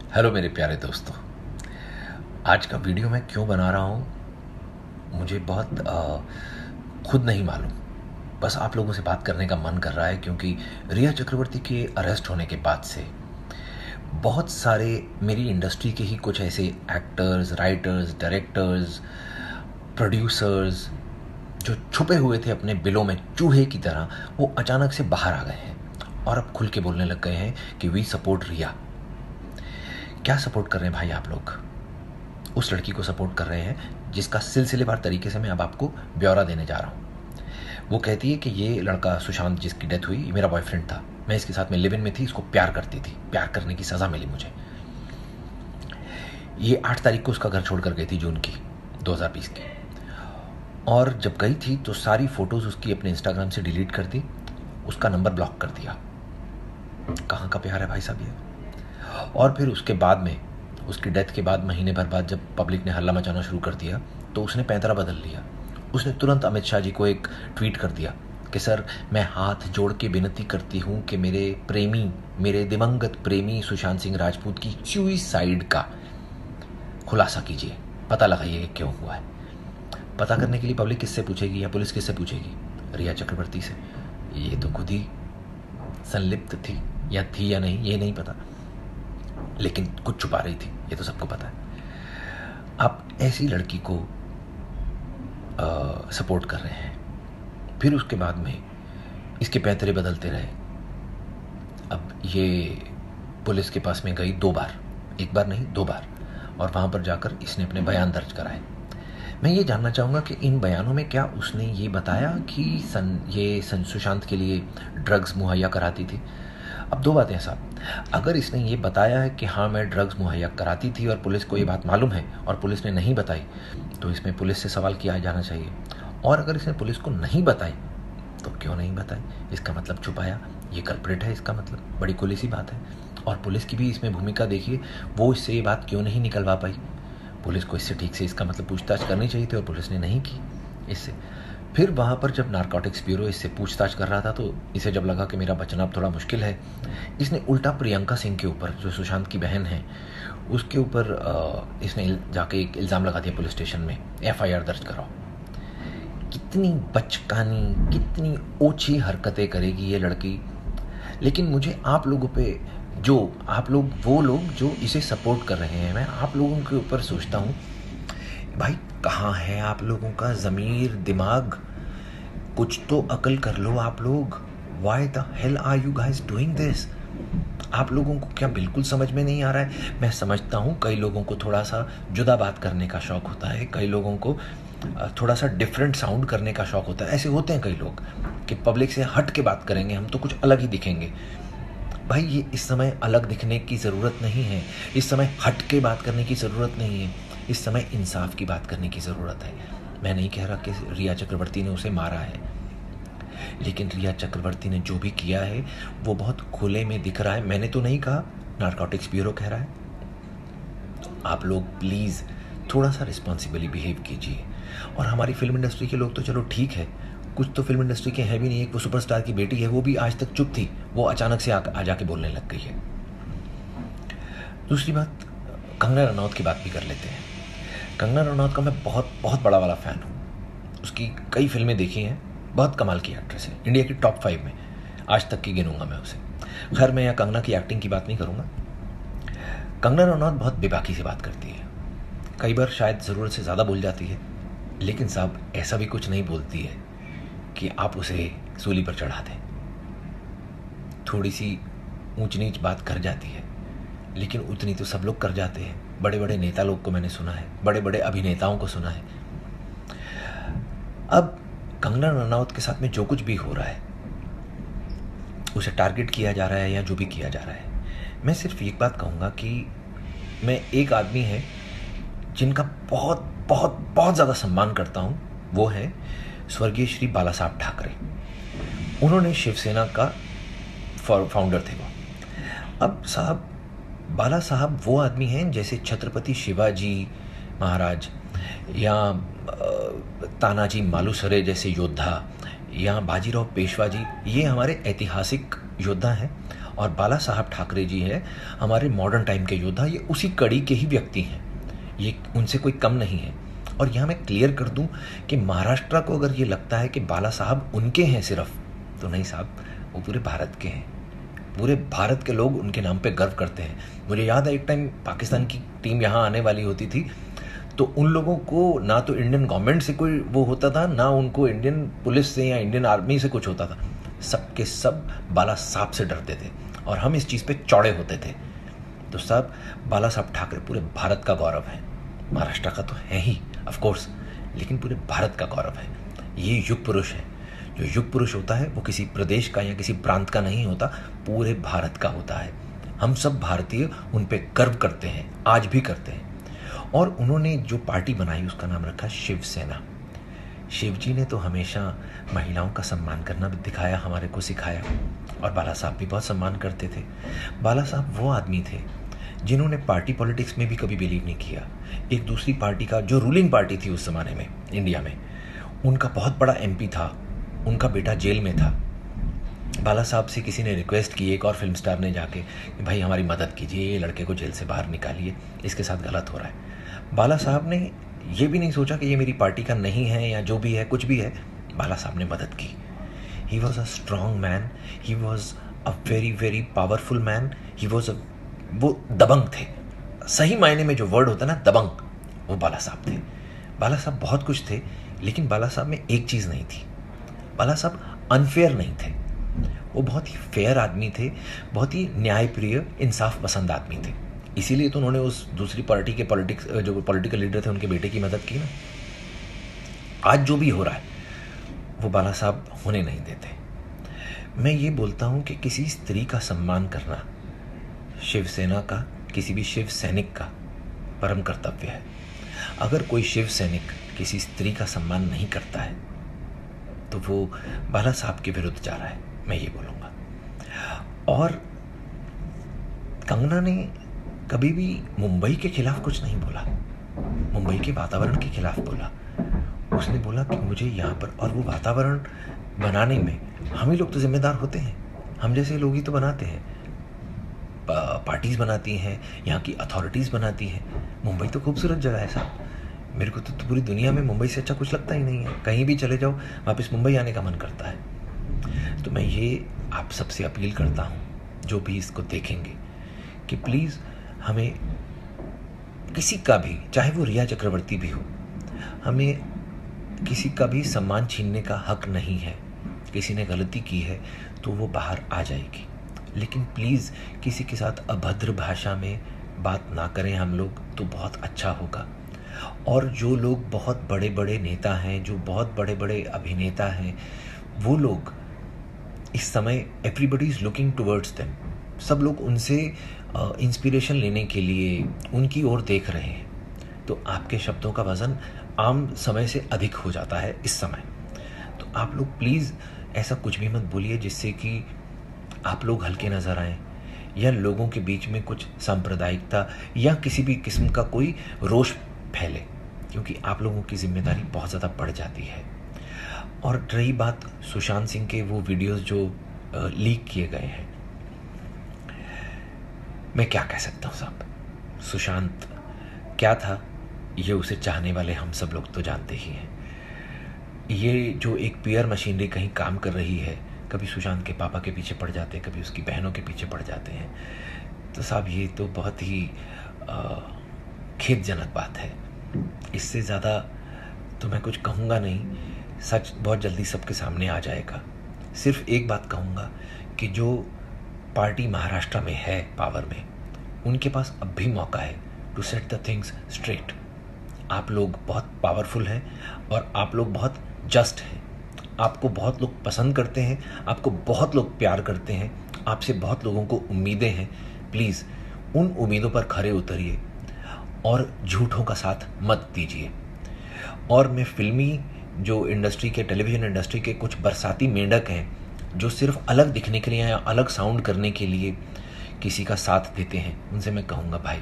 Hello मेरे प्यारे दोस्तों। आज का वीडियो मैं क्यों बना रहा हूँ मुझे बहुत खुद नहीं मालूम। बस आप लोगों से बात करने का मन कर रहा है क्योंकि रिया चक्रवर्ती के अरेस्ट होने के बाद से बहुत सारे मेरी इंडस्ट्री के ही कुछ ऐसे एक्टर्स, राइटर्स, डायरेक्टर्स, प्रोड्यूसर्स जो छुपे हुए थे अपने बिलों में चूहे की तरह, वो अचानक से बाहर आ गए हैं और अब खुल के बोलने लग गए हैं कि वी सपोर्ट रिया। क्या सपोर्ट कर रहे हैं भाई आप लोग? उस लड़की को सपोर्ट कर रहे हैं जिसका सिलसिलेवार तरीके से मैं अब आपको ब्यौरा देने जा रहा हूँ। वो कहती है कि ये लड़का सुशांत जिसकी डेथ हुई, ये मेरा बॉयफ्रेंड था, मैं इसके साथ में लिव इन में थी, इसको प्यार करती थी, प्यार करने की सज़ा मिली मुझे। ये 8 तारीख को उसका घर छोड़ कर गई थी, जून की 2020 की। और जब गई थी तो सारी फ़ोटोज़ उसकी अपने इंस्टाग्राम से डिलीट कर दी, उसका नंबर ब्लॉक कर दिया। कहाँ का प्यार है भाई साहब ये? और फिर उसके बाद में, उसकी डेथ के बाद महीने भर बाद जब पब्लिक ने हल्ला मचाना शुरू कर दिया तो उसने पैंतरा बदल लिया। उसने तुरंत अमित शाह जी को एक ट्वीट कर दिया कि सर, मैं हाथ जोड़ के विनती करती हूँ कि मेरे प्रेमी, मेरे दिवंगत प्रेमी सुशांत सिंह राजपूत की सुसाइड का खुलासा कीजिए, पता लगाइए कि क्यों हुआ है। पता करने के लिए पब्लिक किससे पूछेगी या पुलिस किससे पूछेगी? रिया चक्रवर्ती से। ये तो खुद ही संलिप्त थी या नहीं ये नहीं पता, लेकिन कुछ छुपा रही थी, ये तो सबको पता है। आप ऐसी लड़की को सपोर्ट कर रहे हैं, फिर उसके बाद में इसके पैंतरे बदलते रहे। अब ये पुलिस के पास में गई 2 बार, 1 बार नहीं 2 बार, और वहाँ पर जाकर इसने अपने बयान दर्ज कराए। मैं ये जानना चाहूँगा कि इन बयानों में क्या उसने ये बताया कि सुशांत के लिए ड्रग्स मुहैया कराती थी? अब 2 बातें हैं साहब। अगर इसने ये बताया है कि हाँ मैं ड्रग्स मुहैया कराती थी और पुलिस को ये बात मालूम है और पुलिस ने नहीं बताई, तो इसमें पुलिस से सवाल किया जाना चाहिए। और अगर इसने पुलिस को नहीं बताई तो क्यों नहीं बताई? इसका मतलब छुपाया, ये कल्प्रिट है, इसका मतलब बड़ी खुली सी बात है। और पुलिस की भी इसमें भूमिका देखिए, वो इससे ये बात क्यों नहीं निकलवा पाई? पुलिस को इससे ठीक से इसका मतलब पूछताछ करनी चाहिए थी और पुलिस ने नहीं की इससे। फिर वहाँ पर जब नारकोटिक्स ब्यूरो इससे पूछताछ कर रहा था तो इसे जब लगा कि मेरा बचना अब थोड़ा मुश्किल है, इसने उल्टा प्रियंका सिंह के ऊपर, जो सुशांत की बहन है, उसके ऊपर इसने जाके एक इल्ज़ाम लगा दिया पुलिस स्टेशन में, FIR दर्ज कराओ। कितनी बचकानी, कितनी ओछी हरकतें करेगी ये लड़की। लेकिन मुझे आप लोगों पे, जो आप लोग, वो लोग जो इसे सपोर्ट कर रहे हैं, मैं आप लोगों के ऊपर सोचता हूँ, भाई कहाँ है आप लोगों का ज़मीर, दिमाग? कुछ तो अकल कर लो आप लोग। Why the hell are you guys doing this? आप लोगों को क्या बिल्कुल समझ में नहीं आ रहा है? मैं समझता हूँ कई लोगों को थोड़ा सा जुदा बात करने का शौक़ होता है, कई लोगों को थोड़ा सा डिफरेंट साउंड करने का शौक़ होता है। ऐसे होते हैं कई लोग कि पब्लिक से हट के बात करेंगे, हम तो कुछ अलग ही दिखेंगे। भाई ये इस समय अलग दिखने की ज़रूरत नहीं है, इस समय हट के बात करने की ज़रूरत नहीं है, इस समय इंसाफ की बात करने की ज़रूरत है। मैं नहीं कह रहा कि रिया चक्रवर्ती ने उसे मारा है, लेकिन रिया चक्रवर्ती ने जो भी किया है वो बहुत खुले में दिख रहा है। मैंने तो नहीं कहा, नारकोटिक्स ब्यूरो कह रहा है। आप लोग प्लीज़ थोड़ा सा रिस्पॉन्सिबली बिहेव कीजिए। और हमारी फिल्म इंडस्ट्री के लोग तो चलो ठीक है, कुछ तो फिल्म इंडस्ट्री के हैं भी नहीं। एक वो सुपरस्टार की बेटी है, वो भी आज तक चुप थी, वो अचानक से आ जाके बोलने लग गई है। दूसरी बात, कंगना रनौत की बात भी कर लेते हैं। कंगना रनौत का मैं बहुत बहुत बड़ा वाला फ़ैन हूँ। उसकी कई फिल्में देखी हैं, बहुत कमाल की एक्ट्रेस है, इंडिया की टॉप 5 में आज तक की गिनूंगा मैं उसे। खैर मैं यहाँ कंगना की एक्टिंग की बात नहीं करूँगा। कंगना रनौत बहुत बेबाकी से बात करती है, कई बार शायद ज़रूरत से ज़्यादा बोल जाती है, लेकिन साहब ऐसा भी कुछ नहीं बोलती है कि आप उसे सूली पर चढ़ा दें। थोड़ी सी ऊंच नीच बात कर जाती है, लेकिन उतनी तो सब लोग कर जाते हैं। बड़े बड़े नेता लोग को मैंने सुना है, बड़े बड़े अभिनेताओं को सुना है। अब कंगना रनौत के साथ में जो कुछ भी हो रहा है, उसे टारगेट किया जा रहा है या जो भी किया जा रहा है, मैं सिर्फ एक बात कहूँगा कि मैं एक आदमी है जिनका बहुत बहुत बहुत ज़्यादा सम्मान करता हूँ, वो है स्वर्गीय श्री बाला साहब ठाकरे। उन्होंने शिवसेना का फाउंडर थे वो। अब साहब, बाला साहब वो आदमी हैं जैसे छत्रपति शिवाजी महाराज या तानाजी मालुसरे जैसे योद्धा या बाजीराव पेशवा जी, ये हमारे ऐतिहासिक योद्धा हैं और बाला साहब ठाकरे जी हैं हमारे मॉडर्न टाइम के योद्धा, ये उसी कड़ी के ही व्यक्ति हैं, ये उनसे कोई कम नहीं है। और यहाँ मैं क्लियर कर दूँ कि महाराष्ट्र को अगर ये लगता है कि बाला साहब उनके हैं सिर्फ, तो नहीं साहब, वो पूरे भारत के हैं। पूरे भारत के लोग उनके नाम पे गर्व करते हैं। मुझे याद है एक टाइम पाकिस्तान की टीम यहाँ आने वाली होती थी, तो उन लोगों को ना तो इंडियन गवर्नमेंट से कोई वो होता था, ना उनको इंडियन पुलिस से या इंडियन आर्मी से कुछ होता था। सब के सब बाला साहब से डरते थे और हम इस चीज़ पे चौड़े होते थे। तो साहब, बाला साहब ठाकरे पूरे भारत का गौरव है। महाराष्ट्र का तो है ही ऑफ कोर्स, लेकिन पूरे भारत का गौरव है। ये युग पुरुष है। जो युग पुरुष होता है वो किसी प्रदेश का या किसी प्रांत का नहीं होता, पूरे भारत का होता है। हम सब भारतीय उन पे गर्व करते हैं, आज भी करते हैं। और उन्होंने जो पार्टी बनाई उसका नाम रखा शिवसेना। शिव जी ने तो हमेशा महिलाओं का सम्मान करना भी दिखाया, हमारे को सिखाया, और बाला साहब भी बहुत सम्मान करते थे। बाला साहब वो आदमी थे जिन्होंने पार्टी पॉलिटिक्स में भी कभी बिलीव नहीं किया। एक दूसरी पार्टी का, जो रूलिंग पार्टी थी उस ज़माने में इंडिया में, उनका बहुत बड़ा एमपी था, उनका बेटा जेल में था। बाला साहब से किसी ने रिक्वेस्ट की, एक और फिल्म स्टार ने जाके, कि भाई हमारी मदद कीजिए, ये लड़के को जेल से बाहर निकालिए, इसके साथ गलत हो रहा है। बाला साहब ने ये भी नहीं सोचा कि ये मेरी पार्टी का नहीं है या जो भी है, कुछ भी है, बाला साहब ने मदद की। He was a strong man, he was a very very powerful man, he was वो दबंग थे। सही मायने में जो वर्ड होता है ना, दबंग, वो बाला साहब थे। बाला साहब बहुत कुछ थे, लेकिन बाला साहब में एक चीज़ नहीं थी, बाला साहब अनफेयर नहीं थे। वो बहुत ही फेयर आदमी थे, बहुत ही न्यायप्रिय, इंसाफ पसंद आदमी थे। इसीलिए तो उन्होंने उस दूसरी पार्टी के जो पॉलिटिकल लीडर थे, उनके बेटे की मदद की ना। आज जो भी हो रहा है वो बाला साहब होने नहीं देते। मैं ये बोलता हूँ कि किसी स्त्री का सम्मान करना शिवसेना का, किसी भी शिव सैनिक का परम कर्तव्य है। अगर कोई शिव सैनिक किसी स्त्री का सम्मान नहीं करता है तो वो बाला साहब के विरुद्ध जा रहा है, मैं ये बोलूँगा। और कंगना ने कभी भी मुंबई के खिलाफ कुछ नहीं बोला, मुंबई के वातावरण के खिलाफ बोला। उसने बोला कि मुझे यहाँ पर, और वो वातावरण बनाने में हम ही लोग तो जिम्मेदार होते हैं, हम जैसे लोग ही तो बनाते हैं। पार्टीज बनाती हैं, यहाँ की अथॉरिटीज़ बनाती हैं। मुंबई तो खूबसूरत जगह है साहब, मेरे को तो पूरी दुनिया में मुंबई से अच्छा कुछ लगता ही नहीं है। कहीं भी चले जाओ, वापस मुंबई आने का मन करता है। तो मैं ये आप सबसे अपील करता हूँ, जो भी इसको देखेंगे, कि प्लीज़ हमें किसी का भी, चाहे वो रिया चक्रवर्ती भी हो, हमें किसी का भी सम्मान छीनने का हक नहीं है। किसी ने गलती की है तो वो बाहर आ जाएगी, लेकिन प्लीज़ किसी के साथ अभद्र भाषा में बात ना करें हम लोग, तो बहुत अच्छा होगा। और जो लोग बहुत बड़े बड़े नेता हैं, जो बहुत बड़े बड़े अभिनेता हैं, वो लोग इस समय everybody is looking towards them, सब लोग उनसे इंस्पिरेशन लेने के लिए उनकी ओर देख रहे हैं। तो आपके शब्दों का वज़न आम समय से अधिक हो जाता है इस समय। तो आप लोग प्लीज़ ऐसा कुछ भी मत बोलिए जिससे कि आप लोग हल्के नज़र आएँ, या लोगों के बीच में कुछ सांप्रदायिकता या किसी भी किस्म का कोई रोष फैले, क्योंकि आप लोगों की जिम्मेदारी बहुत ज़्यादा बढ़ जाती है। और रही बात सुशांत सिंह के वो वीडियोस जो लीक किए गए हैं, मैं क्या कह सकता हूँ साहब, सुशांत क्या था ये उसे चाहने वाले हम सब लोग तो जानते ही हैं। ये जो एक पीआर मशीनरी कहीं काम कर रही है, कभी सुशांत के पापा के पीछे पड़ जाते हैं, कभी उसकी बहनों के पीछे पड़ जाते हैं। तो साहब ये तो बहुत ही खेदजनक बात है। इससे ज़्यादा तो मैं कुछ कहूँगा नहीं, सच बहुत जल्दी सबके सामने आ जाएगा। सिर्फ एक बात कहूँगा कि जो पार्टी महाराष्ट्र में है पावर में, उनके पास अब भी मौका है to set the things straight. आप लोग बहुत पावरफुल हैं और आप लोग बहुत जस्ट हैं। आपको बहुत लोग पसंद करते हैं, आपको बहुत लोग प्यार करते हैं, आपसे बहुत लोगों को उम्मीदें हैं। प्लीज़ उन उम्मीदों पर खरे उतरिए और झूठों का साथ मत दीजिए। और मैं फिल्मी जो इंडस्ट्री के, टेलीविज़न इंडस्ट्री के कुछ बरसाती मेंढक हैं जो सिर्फ अलग दिखने के लिए या अलग साउंड करने के लिए किसी का साथ देते हैं, उनसे मैं कहूँगा भाई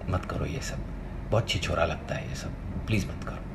मत करो ये सब, बहुत छिछोरा लगता है ये सब, प्लीज़ मत करो।